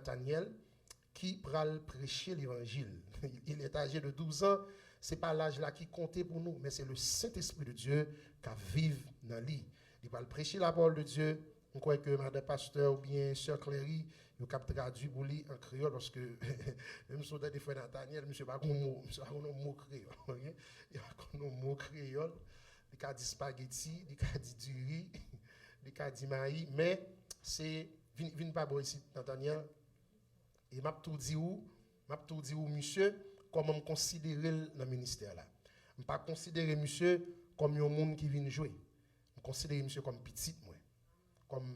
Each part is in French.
Nathaniel qui pral prêcher l'évangile. Il est âgé de 12 ans. Ce n'est pas l'âge là qui comptait pour nous, mais c'est le Saint-Esprit de Dieu qui vive dans lui. Il va prêcher la parole de Dieu. On croit que Madame Pasteur ou bien Sœur Cléry, il a traduit pour lui en créole parce que même si on a des frères Nathaniel, monsieur pas un mot créole. Il a un mot créole. Il a dit spaghetti, il a dit du riz, il a dit maïs, mais c'est vin pas bon ici Nathaniel. Et m'a tout dit où monsieur comment me considérer dans le ministère là. Je ne pas considérer monsieur comme un monde qui vient jouer. Je considère monsieur comme petit moi.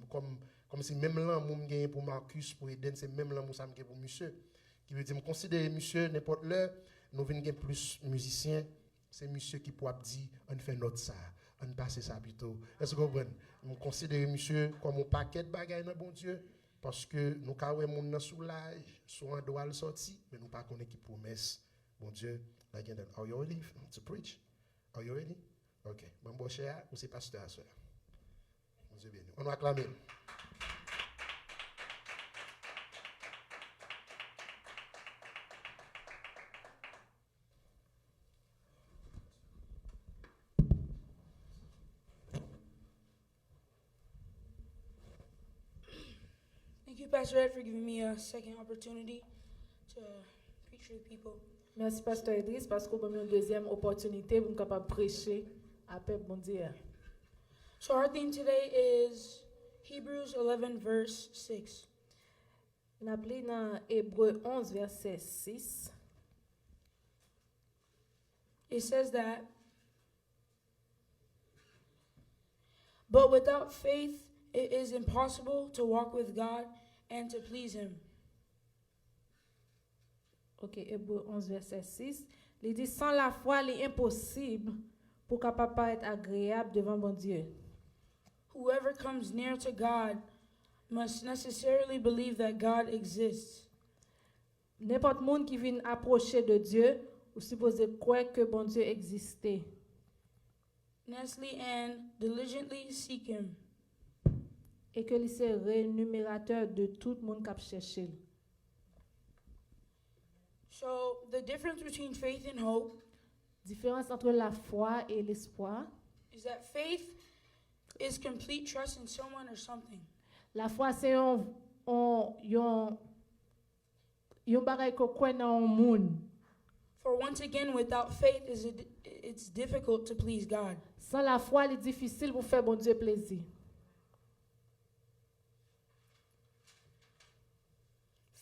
Comme si même là moi gagne pour Marcus pour Eden c'est même là moi ça me pour monsieur qui veut dire me considérer monsieur n'importe l'heure nous venons gagner plus musiciens c'est monsieur qui pourra dire on fait notre ça on passe ça plutôt est-ce que vous comprenez me considérer monsieur comme un paquet de bagages dans bon Dieu parce que nous avons mon dans soulage soit on doit le sortir mais nous pas connaître qui promesse bon Dieu like are you ready to preach are you ready okay bon cher ou c'est pasteur soeur Dieu béni on va acclamer. Thank you, Pastor Ed, for giving me a second opportunity to preach to the people. Merci, Pasteur Idriss, parce qu'on m'a mis une deuxième opportunité pour nous prêcher à peuple bon Dieu. So our theme today is Hebrews 11, verse 6. On a appelé dans Hébreux 11, verset 6. It says that, but without faith it is impossible to walk with God and to please Him. Ok, Hébreux 11, verset 6. Il dit, sans la foi, il est impossible pour capable être agréable devant bon Dieu. Whoever comes near to God must necessarily believe that God exists. N'importe monde qui vient approcher de Dieu, ou supposé croire que bon Dieu existait. Honestly and diligently seek Him. Et que il est rémunérateur de tout le monde qui cherche. So the difference between faith and hope Différence entre la foi et l'espoir. is that faith is complete trust in someone or something. La foi c'est un bagay ko kwen nan un moun. For once again, without faith, it's difficult to please God. Sans la foi, il est difficile pour faire bon Dieu plaisir.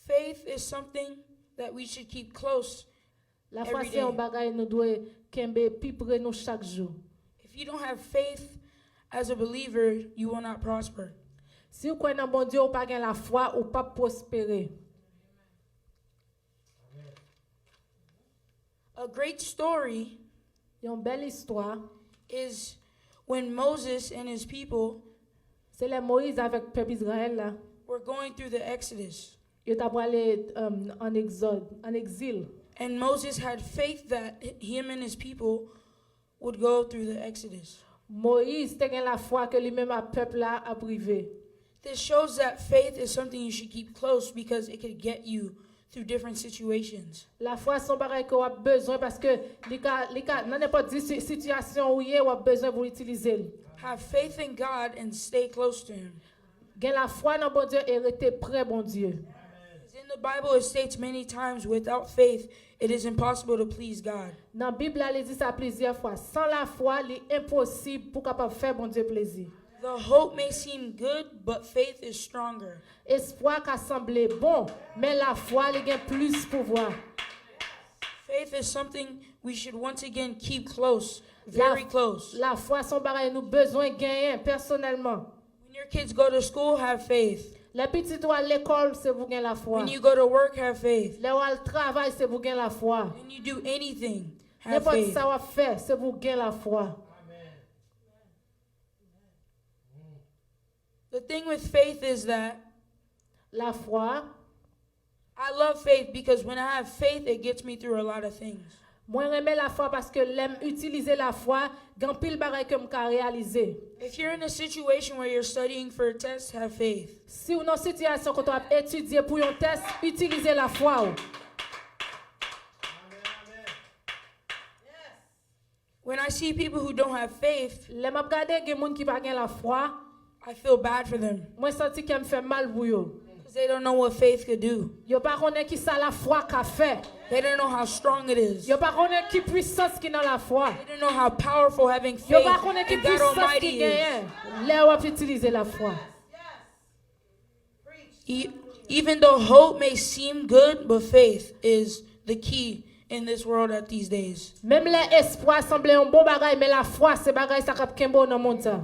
Faith is something that we should keep close. La foi Every c'est un day. bagay nous doit kembe pi près nous chaque jour. If you don't have faith as a believer, you will not prosper. Si vous croyez dans bon Dieu, ou pas gen la foi, ou pas prospérer. A great story Une belle histoire, is when Moses and his people c'est les Moïse avec peuple Israël là. were going through the Exodus. Ils t'a aller en exode, en exil. And Moses had faith that him and his people would go through the Exodus. Moïse te gen la foi que lui-même a peuple là a privé. This shows that faith is something you should keep close because it could get you through different situations. La foi son bagay que ou a besoin parce que dans n'importe quelle situation où y est ou a besoin pour utiliser. Have faith in God and stay close to Him. Gen la foi dans bon Dieu et rester près bon Dieu. In the Bible, it states many times, without faith, it is impossible to please God. Dans la Bible, il dit ça plusieurs fois. Sans la foi, il est impossible pour capable faire bon Dieu plaisir. The hope may seem good, but faith is stronger. Espoir qu'a semblé bon, mais la foi, il a plus pouvoir. Faith is something we should once again keep close, very close. La foi, son bagay nous besoin gagner personnellement. When your kids go to school, have faith. Les petits ou à l'école, c'est pour gagner la foi. When you go to work, have faith. Les ou à le travail, c'est pour gagner la foi. When you do anything, have N'importe faith. ça va faire, c'est pour gagner la foi. The thing with faith is that La foi, I love faith because when I have faith, it gets me through a lot of things. Moi j'aime la foi parce que l'aime utiliser la foi, grand pile bagay que m'ka réaliser. If you're in a situation where you're studying for a test, have faith. Si ou dans situation quand on a étudier pour un test, utilisez la foi. Ou. When I see people who don't have faith, Les m'a regarder gen moun qui pa gen la foi, I feel bad for them moi senti que me fait mal pour yo. because they don't know what faith could do. Yo pa connaît qui ça la foi qu'a fait. They don't know how strong it is. Yo pa connaît qui puissance qui dans la foi. They don't know how powerful having Yo faith pa connaît qui in God puissance qui Almighty is. gagne. Là on utiliser la foi. Even though hope may seem good, but faith is the key in this world at these days. Même l'espoir semble un bon bagay, mais la foi c'est bagay ça k'ap kembo dans monde ça.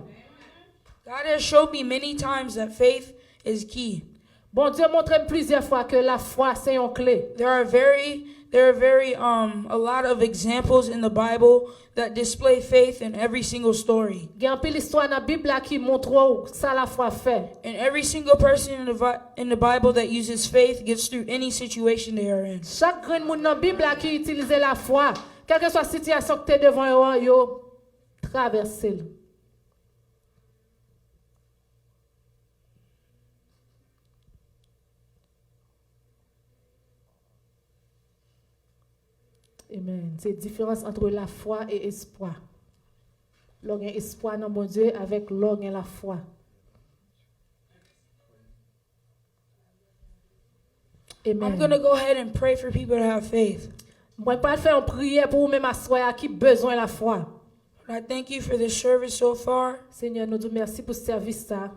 God has showed me many times that faith is key. Bon Dieu montre plusieurs fois que la foi c'est une clé. There are a lot of examples in the Bible that display faith in every single story. Il y a un peu l'histoire dans la Bible là qui montre ça la foi fait. And every single person in the Bible that uses faith gets through any situation they are in. Chaque grand monde dans la Bible là qui utilise la foi, quelle que soit la situation que tu es devant yo traverser. Amen. C'est la différence entre la foi et l'espoir. L'on a espoir dans mon Dieu avec l'on a la foi. I'm Amen. going to go ahead and pray for people to have faith. Moi, pas faire une prière pour vous-même asseoir qui besoin de la foi. I thank you for this service so far. Seigneur, nous disons merci pour ce service ça.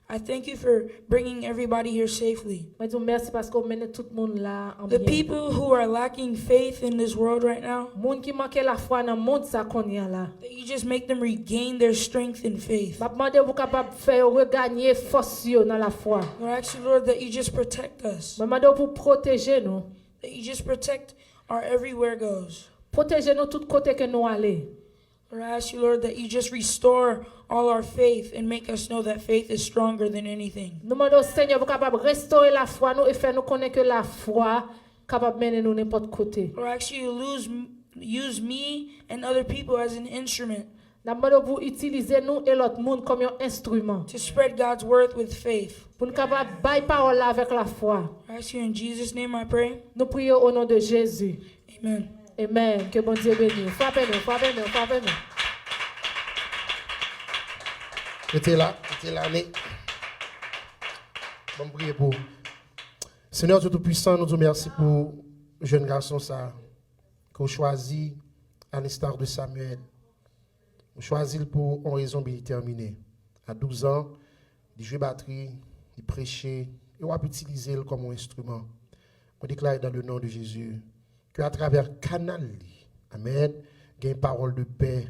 I thank you for bringing everybody here safely. Moi, disons merci parce qu'on mène tout le monde là en The bien. people who are lacking faith in this world right now, Monde qui manque la foi dans le monde ça qu'on y a là. that you just make them regain their strength in faith. M'a demandé vous capable faire regagner force yo dans la foi. Lord, I ask you, Lord, that you just protect us, M'a demandé pour protéger nous. that you just protect our everywhere goes. Protéger nous tout côté que nous aller. Lord, I ask you, Lord, that you just restore all our faith and make us know that faith is stronger than anything. Nous demandons au Seigneur vous capable restaurer la foi nous et faire nous connaître que la foi capable mener nous n'importe côté. Lord, I ask you to use me and other people as an instrument Nous demandons pour utiliser nous et l'autre monde comme un instrument. to spread God's word with faith. Pour nous capable bailler parole là avec la foi. I ask you in Jesus' name I pray. Nous prions au nom de Jésus. Amen. Amen. Que bon Dieu bénisse. Frappez-nous, frappez-nous, frappez-nous. C'était là, mais bon prier pour. Seigneur Dieu Tout-Puissant, nous te remercions pour le jeune garçon ça, qu'on choisit à l'instar de Samuel. On choisit pour une raison bien déterminée. À 12 ans, il jouait batterie, il prêchait, et on va utiliser comme un instrument. On déclare dans le nom de Jésus que à travers canal, amen, il y a une parole de paix.